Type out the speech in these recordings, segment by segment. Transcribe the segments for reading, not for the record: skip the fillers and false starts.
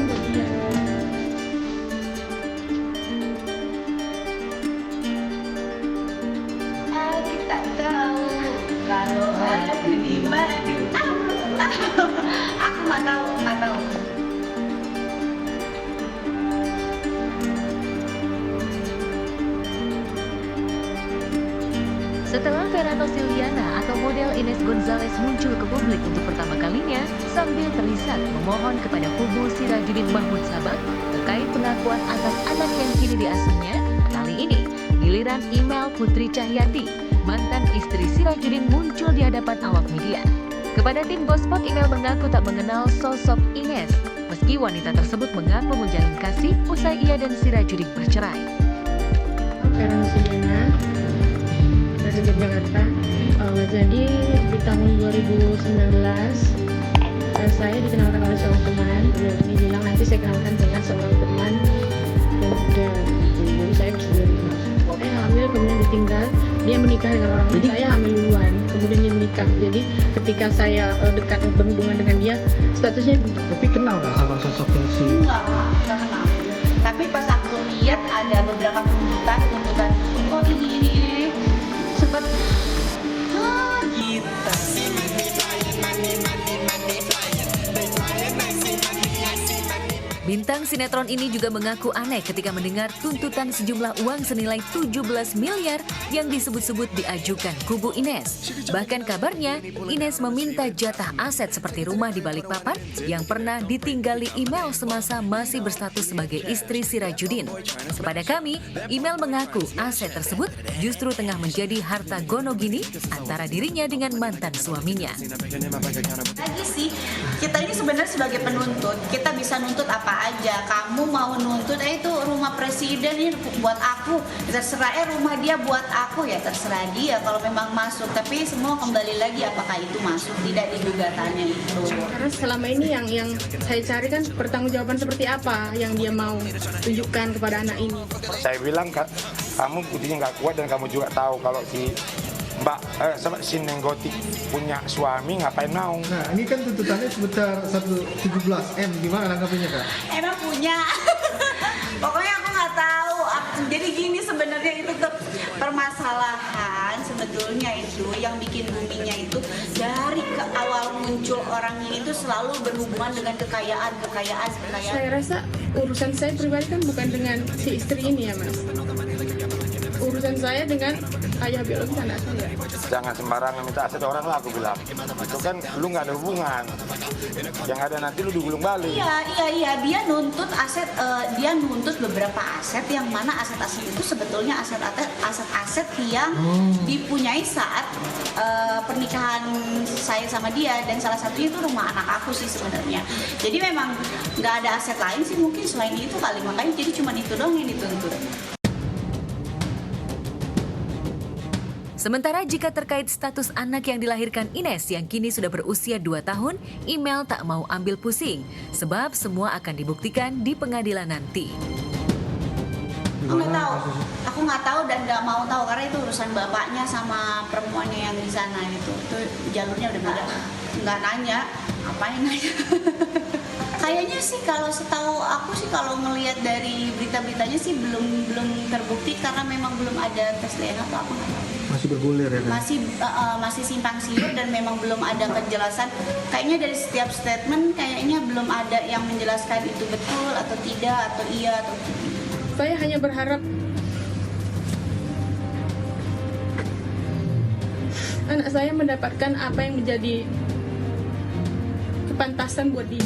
buat dia. Aku tak tahu kalau aku di mana. Aku nggak tahu, nggak tahu. Setelah Verano Silviana atau model Ines Gonzalez muncul ke publik untuk pertama kalinya, sambil terlihat memohon kepada kubu Sirajudin Mahmud Sabang terkait pengakuan atas anak yang kini diasuhnya, kali ini giliran email Putri Cahyati, mantan istri Sirajudin muncul di hadapan awak media. Kepada tim Gospot, email mengaku tak mengenal sosok Ines, meski wanita tersebut mengaku menjalin kasih usai ia dan Sirajudin bercerai. Verano Silviana dari Yogyakarta. Jadi di tahun 2019 saya dikenalkan oleh seorang teman. Beliau ini bilang nanti saya kenalkan dengan seorang teman yang muda. Jadi saya bersendiri. Saya hamil kemudian ditinggal. Dia menikah dengan orang lain. Saya hamil duluan. Kemudian dia menikah. Jadi ketika saya dekat berhubungan dengan dia, statusnya Tapi kenal nggak sama sosoknya si? Enggak kenal. Tapi pas aku lihat ada beberapa tuntutan, oh ini sempat gitu. Bintang sinetron ini juga mengaku aneh ketika mendengar tuntutan sejumlah uang senilai 17 miliar yang disebut-sebut diajukan kubu Ines. Bahkan kabarnya, Ines meminta jatah aset seperti rumah di Balikpapan yang pernah ditinggali email semasa masih berstatus sebagai istri Sirajudin. Kepada kami, email mengaku aset tersebut justru tengah menjadi harta gono gini antara dirinya dengan mantan suaminya. Lagi sih, kita ini sebenarnya sebagai penuntut, kita bisa nuntut apa aja. Kamu mau nuntut, itu rumah presiden ini buat aku, terserah rumah dia buat aku, ya terserah dia kalau memang masuk. Tapi semua kembali lagi apakah itu masuk tidak di gugatannya itu. karena selama ini yang saya cari kan pertanggungjawaban seperti apa yang dia mau tunjukkan kepada anak ini. Saya bilang kamu buktinya nggak kuat dan kamu juga tahu kalau si Nenggoti punya suami, ngapain mau? Nah, ini kan tuntutannya sebesar 17 M. Gimana tanggapannya, Kak? Emang punya. Pokoknya aku nggak tahu. Jadi gini sebenarnya itu permasalahan sebetulnya itu yang bikin boomingnya itu dari ke awal muncul orang ini itu selalu berhubungan dengan kekayaan. Saya rasa urusan saya pribadi kan bukan dengan si istri ini ya Mas. Urusan saya dengan ayah biologis anak saya. Jangan sembarangan minta aset orang lah, aku bilang. Itu kan lu nggak ada hubungan. Yang ada nanti lu digulung balik. Iya, dia nuntut aset, dia nuntut beberapa aset yang mana aset-aset itu sebetulnya aset-aset yang dipunyai saat pernikahan saya sama dia, dan salah satunya itu rumah anak aku sih sebenarnya. Jadi memang nggak ada aset lain sih mungkin selain itu kali, makanya jadi cuma itu doang yang dituntut. Sementara jika terkait status anak yang dilahirkan Ines yang kini sudah berusia 2 tahun, email tak mau ambil pusing, sebab semua akan dibuktikan di pengadilan nanti. Aku nggak tahu dan nggak mau tahu karena itu urusan bapaknya sama perempuannya yang di sana itu jalurnya udah beda. Nggak nanya, apain nanya? Kayaknya sih kalau setahu aku sih kalau ngelihat dari berita-beritanya sih belum terbukti karena memang belum ada tes DNA atau apa. Masih bergulir ya, kan? Masih simpang siur dan memang belum ada kejelasan. Kayaknya dari setiap statement kayaknya belum ada yang menjelaskan itu betul atau tidak atau iya atau tidak. Saya hanya berharap anak saya mendapatkan apa yang menjadi kepantasan buat dia.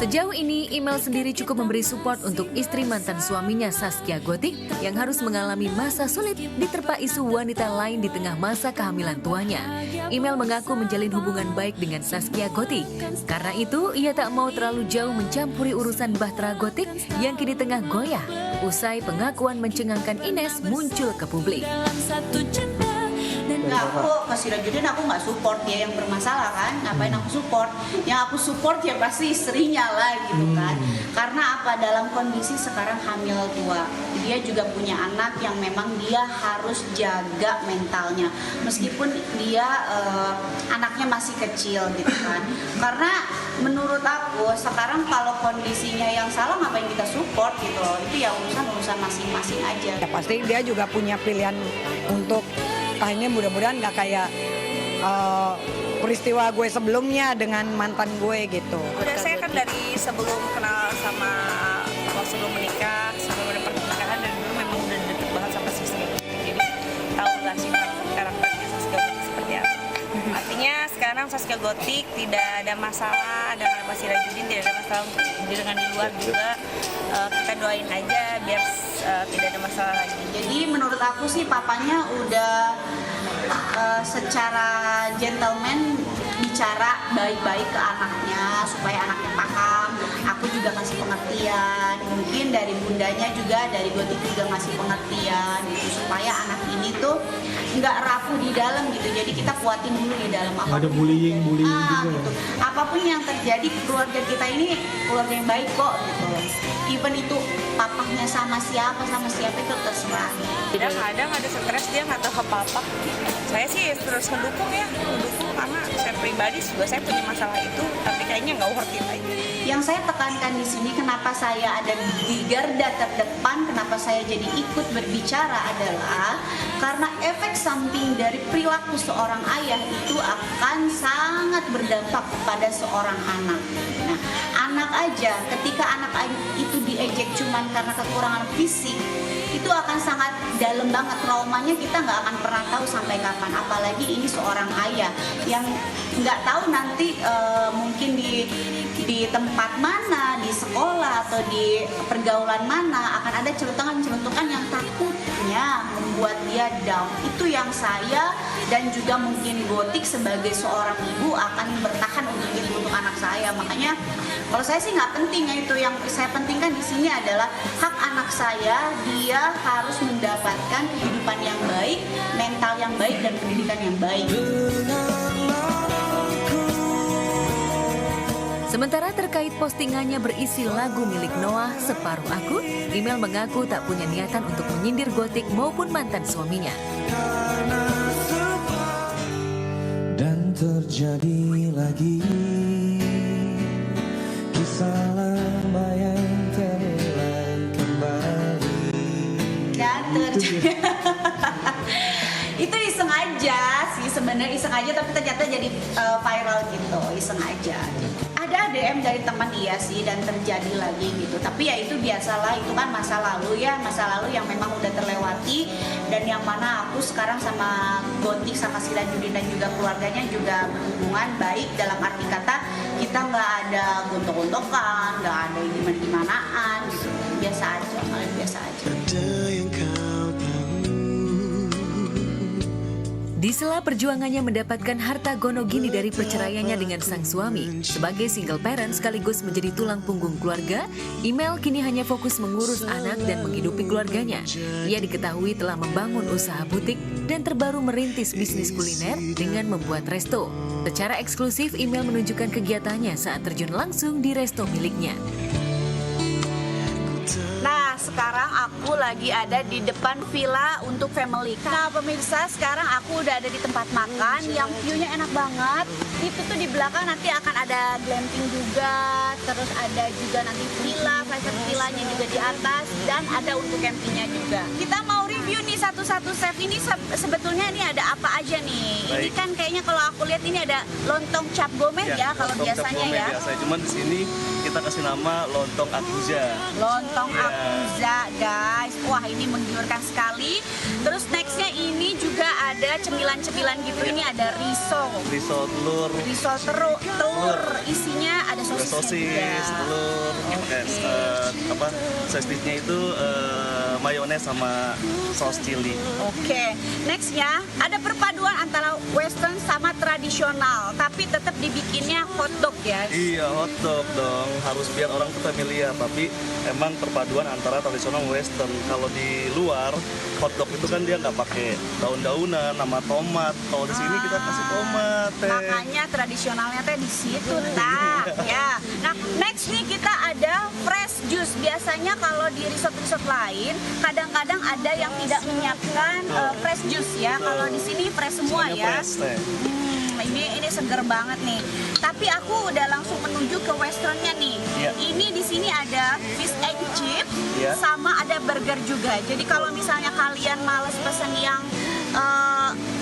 Sejauh ini, email sendiri cukup memberi support untuk istri mantan suaminya Zaskia Gotik yang harus mengalami masa sulit diterpa isu wanita lain di tengah masa kehamilan tuanya. Email mengaku menjalin hubungan baik dengan Zaskia Gotik. Karena itu, ia tak mau terlalu jauh mencampuri urusan Bahtera Gotik yang kini tengah goyah. Usai pengakuan mencengangkan Ines muncul ke publik. Nggak, aku ke Sirajudin aku nggak support dia yang bermasalah kan, ngapain aku support? Yang aku support ya pasti istrinya lah gitu kan. Karena apa, dalam kondisi sekarang hamil tua, dia juga punya anak yang memang dia harus jaga mentalnya meskipun dia anaknya masih kecil gitu kan. Karena menurut aku sekarang kalau kondisinya yang salah ngapain kita support gitu loh. Itu ya urusan masing-masing aja. Ya pasti dia juga punya pilihan untuk ini mudah-mudahan nggak kayak peristiwa gue sebelumnya dengan mantan gue gitu. Udah saya kan dari sebelum kenal sama sebelum menikah sampai pada pernikahan dan dulu memang udah deket banget sama Saskia. Jadi tahu lah sifat karakternya Saskia Gotik seperti apa. Artinya sekarang Saskia Gotik tidak ada masalah dengan Mas Sirajudin, tidak ada masalah untuk dengan di luar juga. Kita doain aja biar tidak ada masalah lagi. Jadi menurut aku sih papanya udah secara gentleman bicara baik-baik ke anaknya supaya anaknya paham. Aku juga kasih pengertian. Mungkin dari bundanya juga, dari Gotik juga ngasih pengertian gitu supaya anak ini tuh nggak rapuh di dalam gitu. Jadi kita kuatin dulu di dalam. Ada bullying juga. Gitu. Apapun yang terjadi, keluarga kita ini keluarga yang baik kok gitu. Even itu papahnya sama siapa itu terserah. Kadang-kadang ada stres dia nggak tahu apa-apa. Saya sih terus mendukung karena saya pribadi juga saya punya masalah itu, tapi kayaknya nggak worth it aja. Yang saya tekankan di sini, kenapa saya ada di garda terdepan, kenapa saya jadi ikut berbicara adalah karena efek samping dari perilaku seorang ayah itu akan sangat berdampak kepada seorang anak. Nah, anak aja ketika anak itu diejek cuman karena kekurangan fisik, itu akan sangat dalam banget traumanya, kita nggak akan pernah tahu sampai kapan. Apalagi ini seorang ayah yang nggak tahu nanti mungkin di tempat mana, di sekolah atau di pergaulan mana akan ada celutukan-celutukan yang takutnya membuat dia down. Itu yang saya dan juga mungkin Gotik sebagai seorang ibu akan bertahan untuk itu untuk anak saya. Makanya kalau saya sih nggak penting ya itu, yang saya pentingkan di sini adalah hak anak saya, dia harus mendapatkan kehidupan yang baik, mental yang baik dan pendidikan yang baik. Sementara terkait postingannya berisi lagu milik Noah, Separuh Aku, Email mengaku tak punya niatan untuk menyindir Gotik maupun mantan suaminya. Dan terjadi lagi kisah lama yang terulang kembali. Dan terjadi itu iseng aja sih sebenarnya, iseng aja tapi ternyata jadi viral gitu, iseng aja. Ada DM dari teman iya sih dan terjadi lagi gitu, tapi ya itu biasalah, itu kan masa lalu ya, masa lalu yang memang udah terlewati dan yang mana aku sekarang sama Gotik sama Sirajudin dan juga keluarganya juga berhubungan baik dalam arti kata kita nggak ada gontok-gontokan, nggak ada gimana-gimanaan gitu, biasa aja, kalian biasa aja. Di sela perjuangannya mendapatkan harta gono gini dari perceraiannya dengan sang suami, sebagai single parent sekaligus menjadi tulang punggung keluarga, Email kini hanya fokus mengurus anak dan menghidupi keluarganya. Ia diketahui telah membangun usaha butik dan terbaru merintis bisnis kuliner dengan membuat resto. Secara eksklusif, Email menunjukkan kegiatannya saat terjun langsung di resto miliknya. Nah, sekarang aku lagi ada di depan villa untuk family. Nah, pemirsa, sekarang aku udah ada di tempat makan yang view-nya enak banget. Itu tuh di belakang nanti akan ada glamping juga, terus ada juga nanti villa, private villanya juga di atas, dan ada untuk campingnya juga. Kita mau review nih satu-satu, chef. Ini sebetulnya ini ada apa aja nih? Baik. Ini kan kayaknya kalau aku lihat ini ada lontong cap gomeh ya kalau biasanya ya. Biasa. Cuman di sini kita kasih nama lontong akuza. Lontong akuza, guys. Wah, ini menggiurkan sekali. Terus nextnya ini juga ada cemilan-cemilan gitu. Ini ada risol telur. Risol telur. Isinya ada sosis, telur. Sosisnya itu mayones sama saus chili. Oke. Nextnya ada perpaduan antara western sama tradisional, tapi tetap dibikinnya hotdog ya. Iya, hotdog dong. Harus biar orang tuh familiar, tapi emang perpaduan antara tradisional dan western. Kalau di luar hotdog itu kan dia nggak pakai daun-daunan sama tomat. Kalau di sini kita kasih tomat. Makanya tradisionalnya teh di situ tak ya. Nah, next nih kita ada fresh juice. Biasanya kalau di resort-resort lain kadang-kadang ada yang tidak menyiapkan fresh juice ya. Kalau di sini fresh semua ya. Ini seger banget nih. Tapi aku udah langsung menuju juga. Jadi kalau misalnya kalian males pesen yang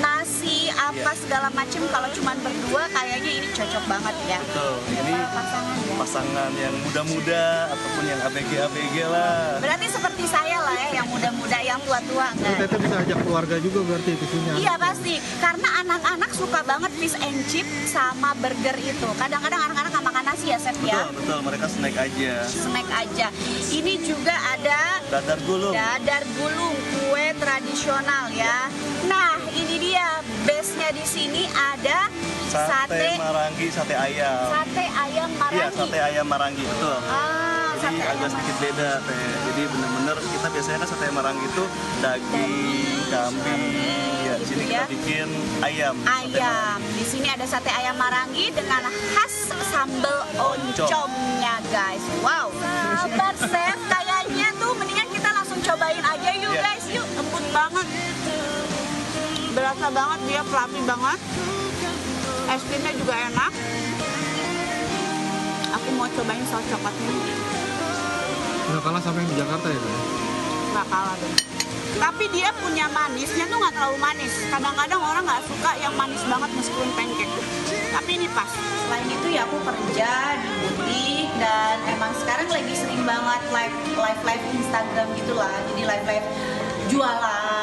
nasi apa segala macem, kalau cuman berdua kayaknya ini cocok banget ya. Betul. Ini Pasangan ya. pasangan yang muda-muda ataupun yang ABG lah. Berarti seperti saya lah ya, yang muda-muda, yang tua-tua Jadi enggak? Teteh bisa ajak keluarga juga berarti ke sini. Iya pasti, karena anak-anak suka banget fish and chip sama burger itu. Kadang-kadang anak-anak nggak makan nasi ya, Chef ya? Betul, betul. Mereka snack aja. Snack aja. Ini juga ada Dadar gulung. dadar gulung, kue tradisional ya. Nah, ini dia base-nya di sini ada Sate Marangi, sate ayam. sate ayam Iya, Marangi. sate ayam Marangi, betul. Ah, Jadi sate agak ayam sedikit Marangi. beda teh. Jadi bener-bener kita biasanya kan sate Marangi itu daging, kambing. Ya, di sini Gitu kita ya. bikin ayam. Sate Ayam. Di sini ada sate ayam Marangi dengan khas sambal oncomnya, guys. Wow. Sabar, Chef. Kayaknya tuh mendingan kita langsung cobain aja yuk, Iya. guys. Yuk, lembut banget. Berasa banget, dia fluffy banget. Es krimnya juga enak. Aku mau cobain saus coklatnya. Nggak kalah sama yang di Jakarta ya kan? Nggak kalah deh. Tapi dia punya manisnya tuh nggak terlalu manis. Kadang-kadang orang nggak suka yang manis banget meskipun pancake. Tapi ini pas. Selain itu ya aku kerja di butik dan emang sekarang lagi sering banget live Instagram gitulah. Jadi live jualan